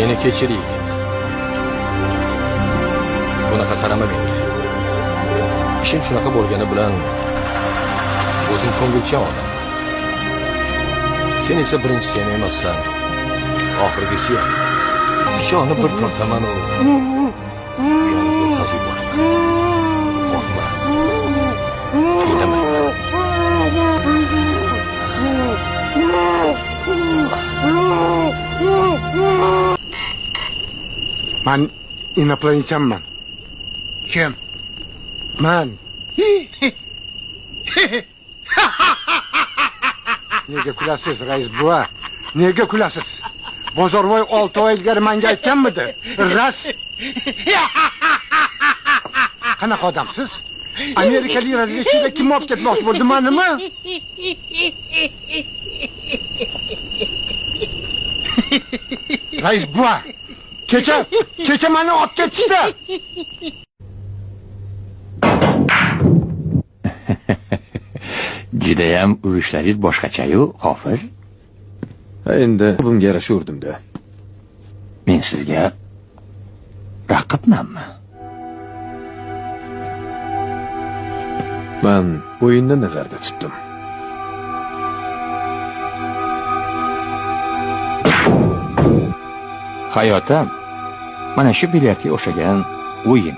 Meni kechir yigit. Bunaqa qarama menga. Ishim shunaqa bo'lgani bilan o'zim ko'ngilchan odam. Sen esa birinchisi ham emassan. Oxirgisi ham. Pichoqni bir tortaman u. Yonib boraman. Qo'rqma. Qiynamayman. Men inoplanitanman. Kim? Men. Nega kulasiz, rais buva? Nega kulasiz? Bozorvoy 6 oy ilgari menga aytganmidi? Ras. Qanaqa odamsiz? Amerikalik razvedchida kim olib ketmoqchi bo'ldi, menimi? Rais buva. Kecha meni olib ketishdi. Judayam urishlaringiz boshqacha-yu, Hofiz. Endi bunga yarasha urdim-da. Men sizga raqibmanmi? Men o'yinni nazarda tutdim. Hayotim mana shu bilyardga o'xshagan o'yin.